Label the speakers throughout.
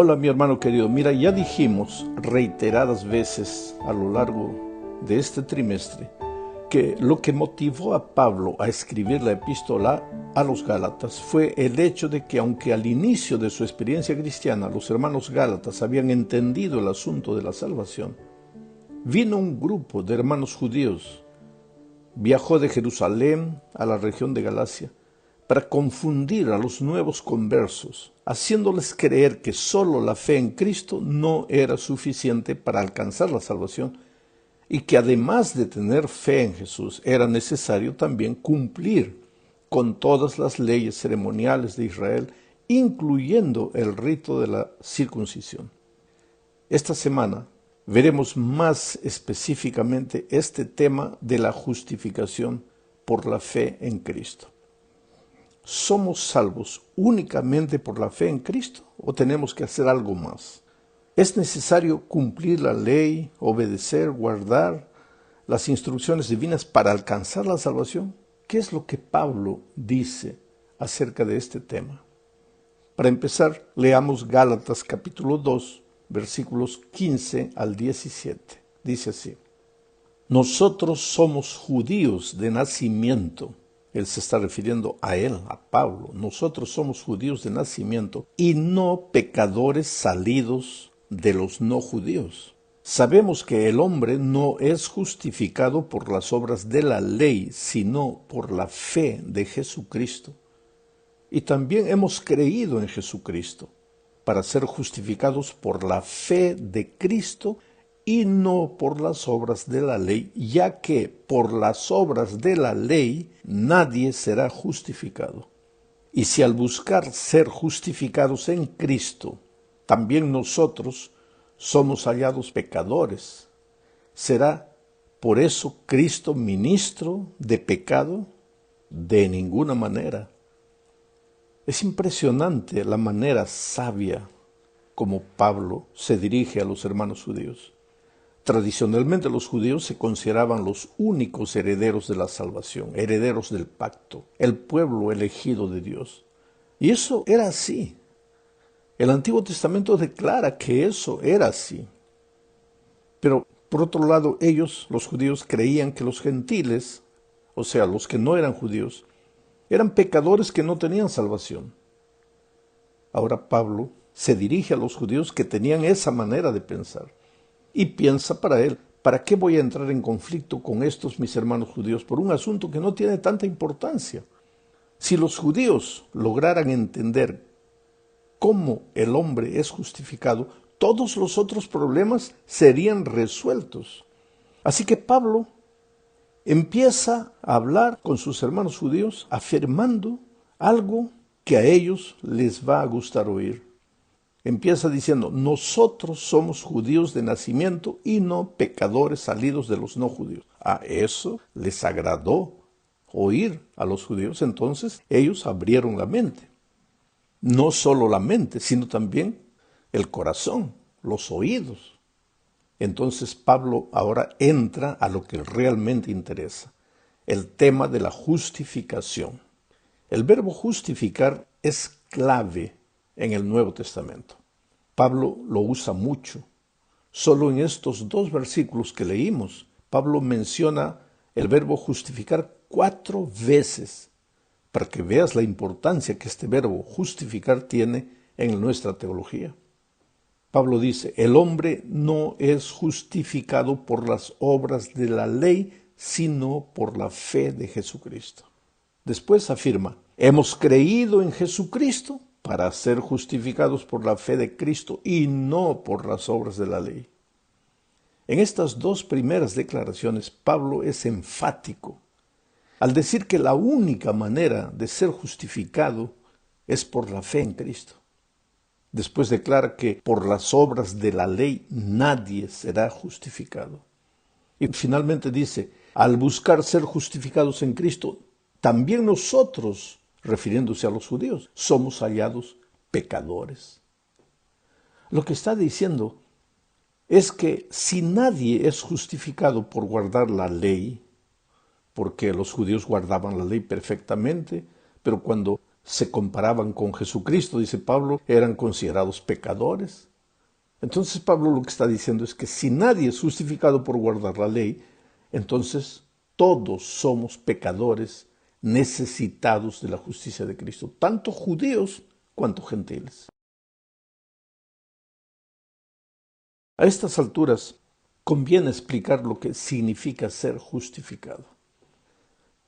Speaker 1: Hola mi hermano querido, mira, ya dijimos reiteradas veces a lo largo de este trimestre que lo que motivó a Pablo a escribir la epístola a los Gálatas fue el hecho de que aunque al inicio de su experiencia cristiana los hermanos Gálatas habían entendido el asunto de la salvación, vino un grupo de hermanos judíos, viajó de Jerusalén a la región de Galacia para confundir a los nuevos conversos, haciéndoles creer que solo la fe en Cristo no era suficiente para alcanzar la salvación y que además de tener fe en Jesús era necesario también cumplir con todas las leyes ceremoniales de Israel, incluyendo el rito de la circuncisión. Esta semana veremos más específicamente este tema de la justificación por la fe en Cristo. ¿Somos salvos únicamente por la fe en Cristo o tenemos que hacer algo más? ¿Es necesario cumplir la ley, obedecer, guardar las instrucciones divinas para alcanzar la salvación? ¿Qué es lo que Pablo dice acerca de este tema? Para empezar, leamos Gálatas capítulo 2, versículos 15 al 17. Dice así: Nosotros somos judíos de nacimiento. Él se está refiriendo a él, a Pablo. Nosotros somos judíos de nacimiento y no pecadores salidos de los no judíos. Sabemos que el hombre no es justificado por las obras de la ley, sino por la fe de Jesucristo. Y también hemos creído en Jesucristo para ser justificados por la fe de Cristo y no por las obras de la ley, ya que por las obras de la ley nadie será justificado. Y si al buscar ser justificados en Cristo, también nosotros somos hallados pecadores, ¿será por eso Cristo ministro de pecado? De ninguna manera. Es impresionante la manera sabia como Pablo se dirige a los hermanos judíos. Tradicionalmente los judíos se consideraban los únicos herederos de la salvación, herederos del pacto, el pueblo elegido de Dios. Y eso era así. El Antiguo Testamento declara que eso era así. Pero, por otro lado, ellos, los judíos, creían que los gentiles, o sea, los que no eran judíos, eran pecadores que no tenían salvación. Ahora Pablo se dirige a los judíos que tenían esa manera de pensar. Y piensa para él, ¿para qué voy a entrar en conflicto con estos mis hermanos judíos por un asunto que no tiene tanta importancia? Si los judíos lograran entender cómo el hombre es justificado, todos los otros problemas serían resueltos. Así que Pablo empieza a hablar con sus hermanos judíos afirmando algo que a ellos les va a gustar oír. Empieza diciendo, nosotros somos judíos de nacimiento y no pecadores salidos de los no judíos. A eso les agradó oír a los judíos, entonces ellos abrieron la mente. No solo la mente, sino también el corazón, los oídos. Entonces Pablo ahora entra a lo que realmente interesa, el tema de la justificación. El verbo justificar es clave en el Nuevo Testamento. Pablo lo usa mucho. Solo en estos 2 versículos que leímos, Pablo menciona el verbo justificar 4 veces, para que veas la importancia que este verbo justificar tiene en nuestra teología. Pablo dice, el hombre no es justificado por las obras de la ley, sino por la fe de Jesucristo. Después afirma, hemos creído en Jesucristo para ser justificados por la fe de Cristo y no por las obras de la ley. En estas 2 primeras declaraciones, Pablo es enfático al decir que la única manera de ser justificado es por la fe en Cristo. Después declara que por las obras de la ley nadie será justificado. Y finalmente dice, al buscar ser justificados en Cristo, también nosotros, refiriéndose a los judíos, somos hallados pecadores. Lo que está diciendo es que si nadie es justificado por guardar la ley, porque los judíos guardaban la ley perfectamente, pero cuando se comparaban con Jesucristo, dice Pablo, eran considerados pecadores. Entonces Pablo lo que está diciendo es que si nadie es justificado por guardar la ley, entonces todos somos pecadores necesitados de la justicia de Cristo, tanto judíos cuanto gentiles. A estas alturas conviene explicar lo que significa ser justificado.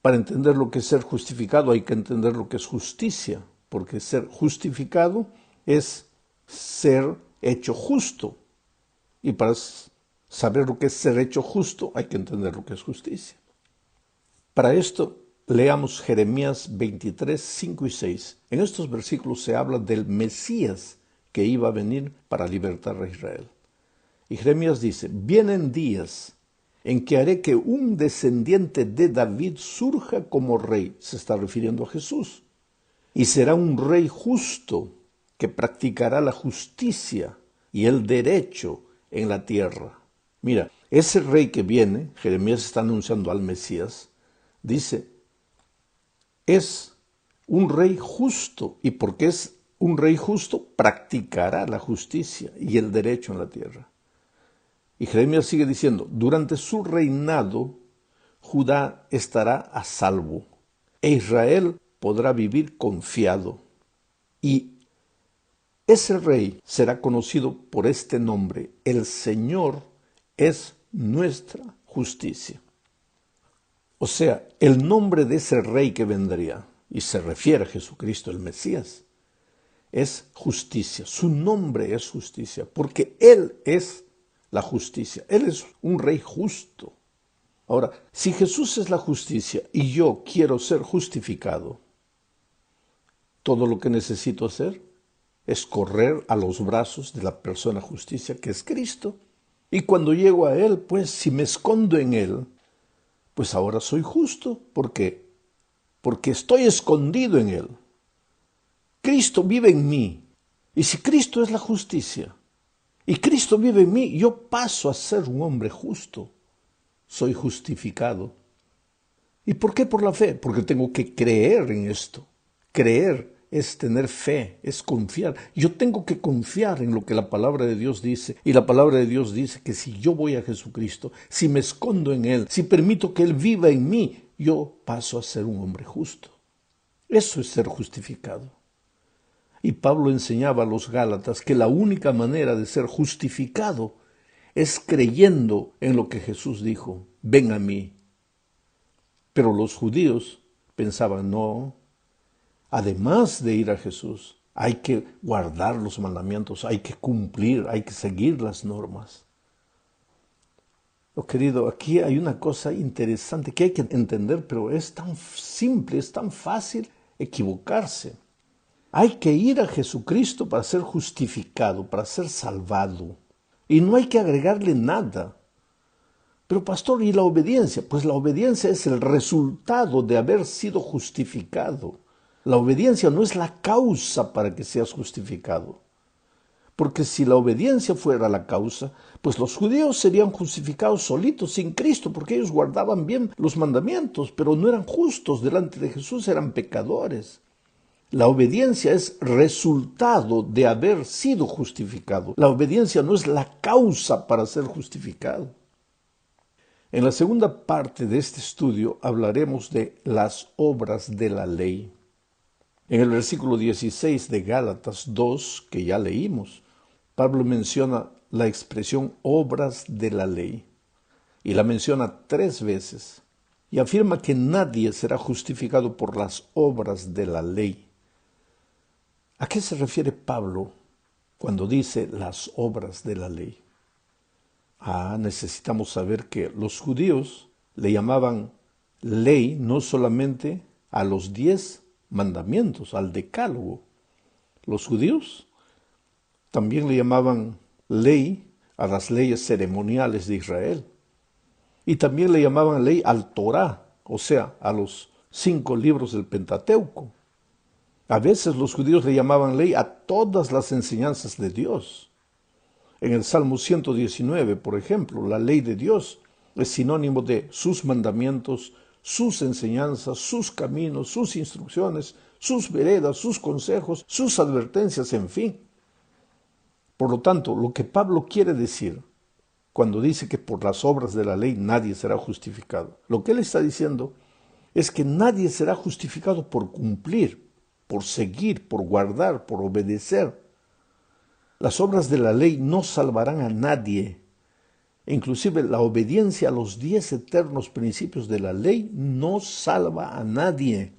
Speaker 1: Para entender lo que es ser justificado hay que entender lo que es justicia, porque ser justificado es ser hecho justo. Y para saber lo que es ser hecho justo hay que entender lo que es justicia. Para esto leamos Jeremías 23, 5 y 6. En estos versículos se habla del Mesías que iba a venir para libertar a Israel. Y Jeremías dice, vienen días en que haré que un descendiente de David surja como rey, se está refiriendo a Jesús, y será un rey justo que practicará la justicia y el derecho en la tierra. Mira, ese rey que viene, Jeremías está anunciando al Mesías, dice, es un rey justo, y porque es un rey justo, practicará la justicia y el derecho en la tierra. Y Jeremías sigue diciendo, durante su reinado, Judá estará a salvo, e Israel podrá vivir confiado. Y ese rey será conocido por este nombre, el Señor es nuestra justicia. O sea, el nombre de ese rey que vendría, y se refiere a Jesucristo el Mesías, es justicia. Su nombre es justicia, porque Él es la justicia. Él es un rey justo. Ahora, si Jesús es la justicia y yo quiero ser justificado, todo lo que necesito hacer es correr a los brazos de la persona justicia que es Cristo. Y cuando llego a Él, pues si me escondo en Él, pues ahora soy justo. ¿Por qué? Porque estoy escondido en Él. Cristo vive en mí. Y si Cristo es la justicia, y Cristo vive en mí, yo paso a ser un hombre justo. Soy justificado. ¿Y por qué por la fe? Porque tengo que creer en esto. Creer es tener fe, es confiar. Yo tengo que confiar en lo que la palabra de Dios dice. Y la palabra de Dios dice que si yo voy a Jesucristo, si me escondo en Él, si permito que Él viva en mí, yo paso a ser un hombre justo. Eso es ser justificado. Y Pablo enseñaba a los Gálatas que la única manera de ser justificado es creyendo en lo que Jesús dijo, ven a mí. Pero los judíos pensaban, no, además de ir a Jesús, hay que guardar los mandamientos, hay que cumplir, hay que seguir las normas. Oh, querido, aquí hay una cosa interesante que hay que entender, pero es tan simple, es tan fácil equivocarse. Hay que ir a Jesucristo para ser justificado, para ser salvado. Y no hay que agregarle nada. Pero pastor, ¿y la obediencia? Pues la obediencia es el resultado de haber sido justificado. La obediencia no es la causa para que seas justificado. Porque si la obediencia fuera la causa, pues los judíos serían justificados solitos, sin Cristo, porque ellos guardaban bien los mandamientos, pero no eran justos delante de Jesús, eran pecadores. La obediencia es resultado de haber sido justificado. La obediencia no es la causa para ser justificado. En la segunda parte de este estudio hablaremos de las obras de la ley. En el versículo 16 de Gálatas 2, que ya leímos, Pablo menciona la expresión obras de la ley, y la menciona 3 veces, y afirma que nadie será justificado por las obras de la ley. ¿A qué se refiere Pablo cuando dice las obras de la ley? Necesitamos saber que los judíos le llamaban ley no solamente a los 10 mandamientos, al decálogo. Los judíos también le llamaban ley a las leyes ceremoniales de Israel. Y también le llamaban ley al Torá, o sea, a los 5 libros del Pentateuco. A veces los judíos le llamaban ley a todas las enseñanzas de Dios. En el Salmo 119, por ejemplo, la ley de Dios es sinónimo de sus mandamientos, sus enseñanzas, sus caminos, sus instrucciones, sus veredas, sus consejos, sus advertencias, en fin. Por lo tanto, lo que Pablo quiere decir cuando dice que por las obras de la ley nadie será justificado, lo que él está diciendo es que nadie será justificado por cumplir, por seguir, por guardar, por obedecer. Las obras de la ley no salvarán a nadie. Inclusive la obediencia a los 10 eternos principios de la ley no salva a nadie.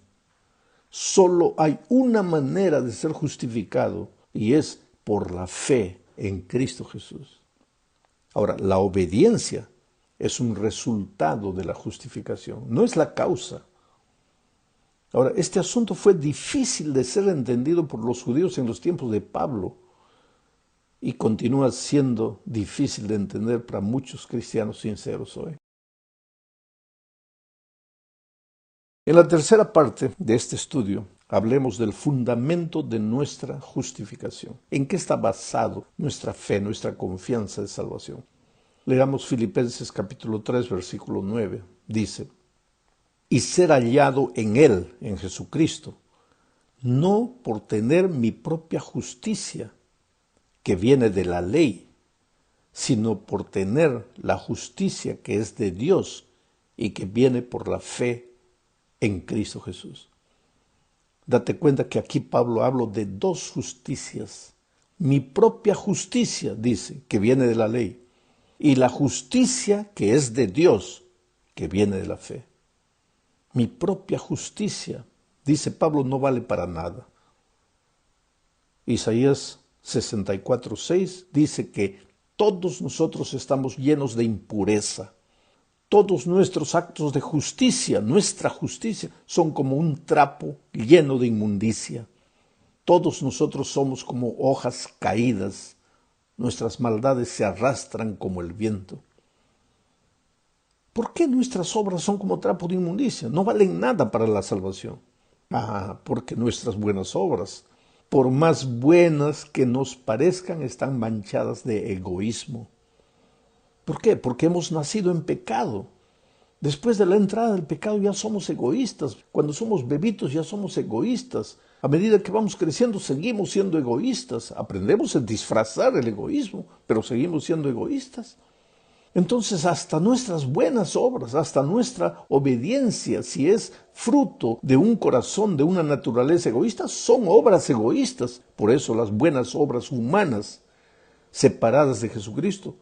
Speaker 1: Solo hay una manera de ser justificado y es por la fe en Cristo Jesús. Ahora, la obediencia es un resultado de la justificación, no es la causa. Ahora, este asunto fue difícil de ser entendido por los judíos en los tiempos de Pablo y continúa siendo difícil de entender para muchos cristianos sinceros hoy. En la tercera parte de este estudio, hablemos del fundamento de nuestra justificación. ¿En qué está basado nuestra fe, nuestra confianza de salvación? Leamos Filipenses capítulo 3, versículo 9. Dice, y ser hallado en Él, en Jesucristo, no por tener mi propia justicia, que viene de la ley, sino por tener la justicia que es de Dios y que viene por la fe en Cristo Jesús. Date cuenta que aquí Pablo habla de dos justicias. Mi propia justicia, dice, que viene de la ley, y la justicia que es de Dios, que viene de la fe. Mi propia justicia, dice Pablo, no vale para nada. Isaías 64:6 dice que todos nosotros estamos llenos de impureza. Todos nuestros actos de justicia, nuestra justicia, son como un trapo lleno de inmundicia. Todos nosotros somos como hojas caídas. Nuestras maldades se arrastran como el viento. ¿Por qué nuestras obras son como trapo de inmundicia? No valen nada para la salvación. Porque nuestras buenas obras, por más buenas que nos parezcan, están manchadas de egoísmo. ¿Por qué? Porque hemos nacido en pecado. Después de la entrada del pecado ya somos egoístas. Cuando somos bebitos ya somos egoístas. A medida que vamos creciendo seguimos siendo egoístas. Aprendemos a disfrazar el egoísmo, pero seguimos siendo egoístas. Entonces hasta nuestras buenas obras, hasta nuestra obediencia, si es fruto de un corazón, de una naturaleza egoísta, son obras egoístas. Por eso las buenas obras humanas, separadas de Jesucristo,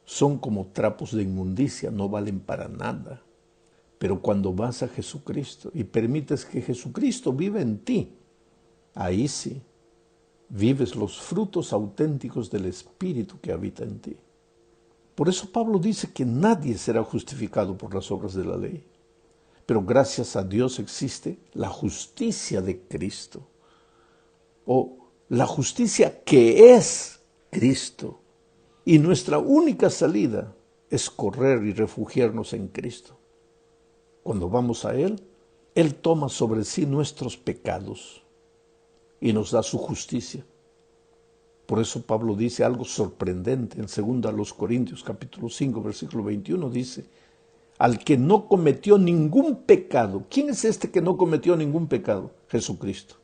Speaker 1: son como trapos de inmundicia, no valen para nada. Pero cuando vas a Jesucristo y permites que Jesucristo viva en ti, ahí sí, vives los frutos auténticos del Espíritu que habita en ti. Por eso Pablo dice que nadie será justificado por las obras de la ley. Pero gracias a Dios existe la justicia de Cristo, o la justicia que es Cristo. Y nuestra única salida es correr y refugiarnos en Cristo. Cuando vamos a Él, Él toma sobre sí nuestros pecados y nos da su justicia. Por eso Pablo dice algo sorprendente en 2 Corintios capítulo 5, versículo 21, dice, al que no cometió ningún pecado. ¿Quién es este que no cometió ningún pecado? Jesucristo.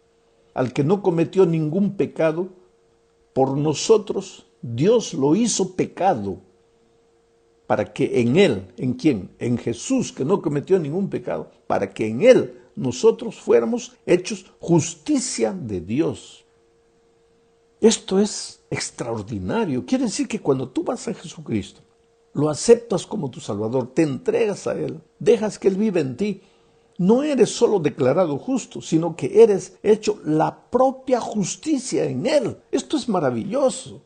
Speaker 1: Al que no cometió ningún pecado, por nosotros Dios lo hizo pecado, para que en Él, ¿en quién? En Jesús, que no cometió ningún pecado, para que en Él nosotros fuéramos hechos justicia de Dios. Esto es extraordinario. Quiere decir que cuando tú vas a Jesucristo, lo aceptas como tu Salvador, te entregas a Él, dejas que Él viva en ti, no eres solo declarado justo, sino que eres hecho la propia justicia en Él. Esto es maravilloso.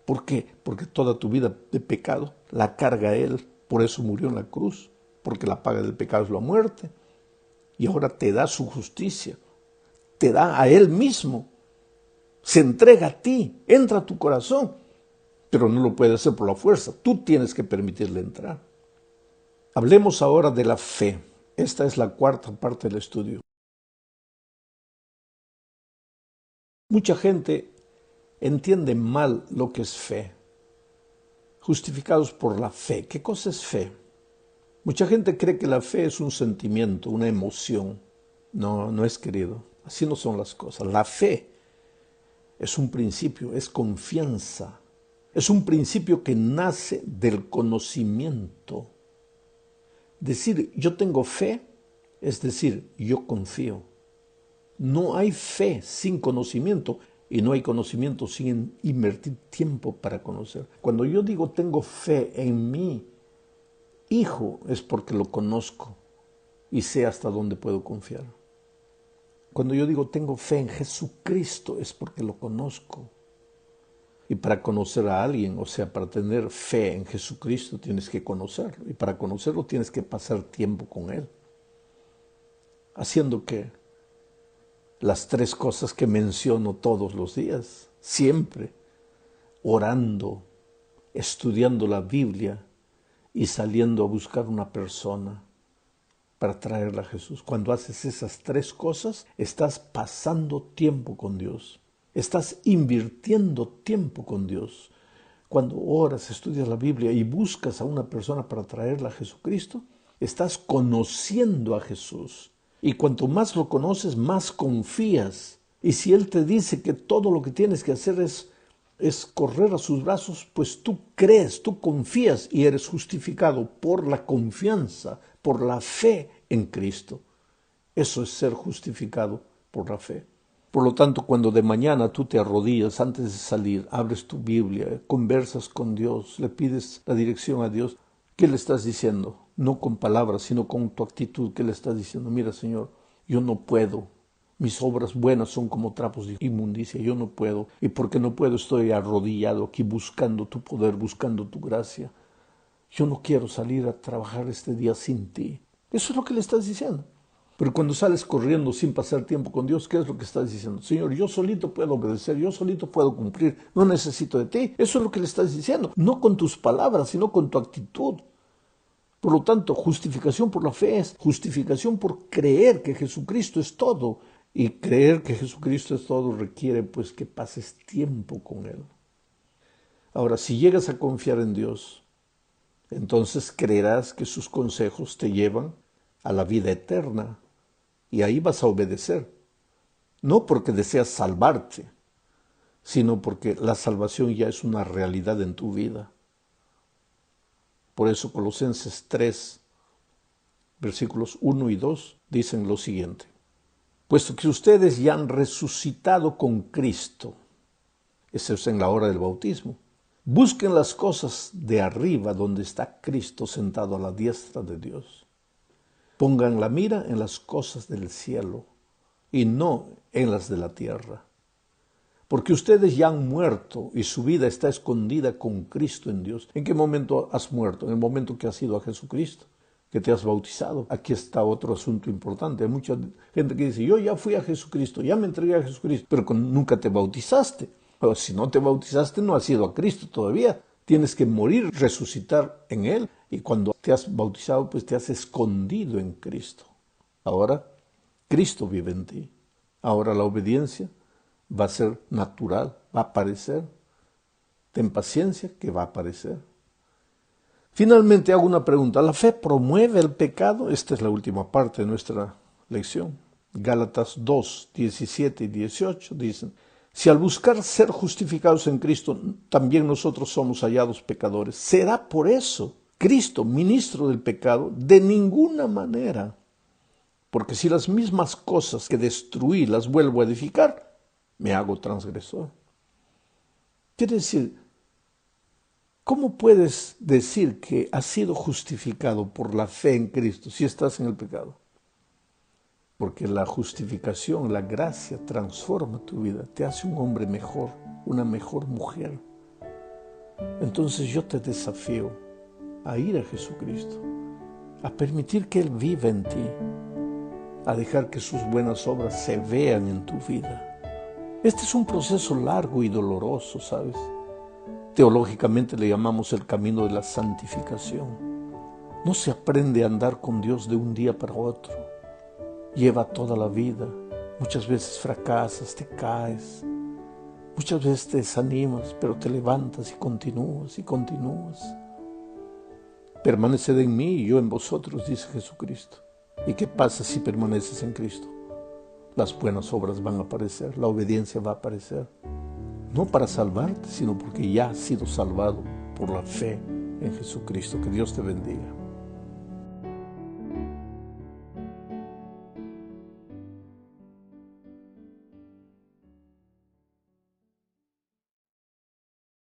Speaker 1: ¿Por qué? Porque toda tu vida de pecado la carga Él, por eso murió en la cruz, porque la paga del pecado es la muerte. Y ahora te da su justicia, te da a Él mismo, se entrega a ti, entra a tu corazón, pero no lo puede hacer por la fuerza, tú tienes que permitirle entrar. Hablemos ahora de la fe. Esta es la cuarta parte del estudio. Mucha gente entiende mal lo que es fe. Justificados por la fe. ¿Qué cosa es fe? Mucha gente cree que la fe es un sentimiento, una emoción. No, no es, querido. Así no son las cosas. La fe es un principio, es confianza. Es un principio que nace del conocimiento. Decir yo tengo fe es decir yo confío. No hay fe sin conocimiento y no hay conocimiento sin invertir tiempo para conocer. Cuando yo digo tengo fe en mi hijo es porque lo conozco y sé hasta dónde puedo confiar. Cuando yo digo tengo fe en Jesucristo es porque lo conozco. Y para conocer a alguien, o sea, para tener fe en Jesucristo tienes que conocerlo. Y para conocerlo tienes que pasar tiempo con Él. Haciendo que las tres cosas que menciono todos los días, siempre, orando, estudiando la Biblia y saliendo a buscar una persona para traerla a Jesús. Cuando haces esas tres cosas, estás pasando tiempo con Dios. Estás invirtiendo tiempo con Dios. Cuando oras, estudias la Biblia y buscas a una persona para traerla a Jesucristo, estás conociendo a Jesús. Y cuanto más lo conoces, más confías. Y si Él te dice que todo lo que tienes que hacer es correr a sus brazos, pues tú crees, tú confías y eres justificado por la confianza, por la fe en Cristo. Eso es ser justificado por la fe. Por lo tanto, cuando de mañana tú te arrodillas antes de salir, abres tu Biblia, conversas con Dios, le pides la dirección a Dios, ¿qué le estás diciendo? No con palabras, sino con tu actitud. ¿Qué le estás diciendo? Mira, Señor, yo no puedo. Mis obras buenas son como trapos de inmundicia. Yo no puedo. Y porque no puedo, estoy arrodillado aquí buscando tu poder, buscando tu gracia. Yo no quiero salir a trabajar este día sin ti. Eso es lo que le estás diciendo. Pero cuando sales corriendo sin pasar tiempo con Dios, ¿qué es lo que estás diciendo? Señor, yo solito puedo obedecer, yo solito puedo cumplir, no necesito de ti. Eso es lo que le estás diciendo, no con tus palabras, sino con tu actitud. Por lo tanto, justificación por la fe es justificación por creer que Jesucristo es todo. Y creer que Jesucristo es todo requiere pues que pases tiempo con Él. Ahora, si llegas a confiar en Dios, entonces creerás que sus consejos te llevan a la vida eterna. Y ahí vas a obedecer, no porque deseas salvarte, sino porque la salvación ya es una realidad en tu vida. Por eso Colosenses 3, versículos 1 y 2 dicen lo siguiente. Puesto que ustedes ya han resucitado con Cristo, eso es en la hora del bautismo, busquen las cosas de arriba donde está Cristo sentado a la diestra de Dios. Pongan la mira en las cosas del cielo y no en las de la tierra. Porque ustedes ya han muerto y su vida está escondida con Cristo en Dios. ¿En qué momento has muerto? En el momento que has ido a Jesucristo, que te has bautizado. Aquí está otro asunto importante. Hay mucha gente que dice, yo ya fui a Jesucristo, ya me entregué a Jesucristo, pero nunca te bautizaste. Pero si no te bautizaste, no has ido a Cristo todavía. Tienes que morir, resucitar en Él. Y cuando te has bautizado, pues te has escondido en Cristo. Ahora, Cristo vive en ti. Ahora la obediencia va a ser natural, va a aparecer. Ten paciencia que va a aparecer. Finalmente hago una pregunta. ¿La fe promueve el pecado? Esta es la última parte de nuestra lección. Gálatas 2, 17 y 18 dicen, si al buscar ser justificados en Cristo, también nosotros somos hallados pecadores, ¿será por eso Cristo ministro del pecado? De ninguna manera. Porque si las mismas cosas que destruí las vuelvo a edificar, me hago transgresor. Quiere decir, ¿cómo puedes decir que has sido justificado por la fe en Cristo si estás en el pecado? Porque la justificación, la gracia transforma tu vida, te hace un hombre mejor, una mejor mujer. Entonces yo te desafío a ir a Jesucristo, a permitir que Él viva en ti, a dejar que sus buenas obras se vean en tu vida. Este es un proceso largo y doloroso, ¿sabes? Teológicamente le llamamos el camino de la santificación. No se aprende a andar con Dios de un día para otro. Lleva toda la vida. Muchas veces fracasas, te caes. Muchas veces te desanimas, pero te levantas y continúas y continúas. Permaneced en mí y yo en vosotros, dice Jesucristo. ¿Y qué pasa si permaneces en Cristo? las buenas obras van a aparecer, la obediencia va a aparecer. No para salvarte, sino porque ya has sido salvado por la fe en Jesucristo. Que Dios te bendiga.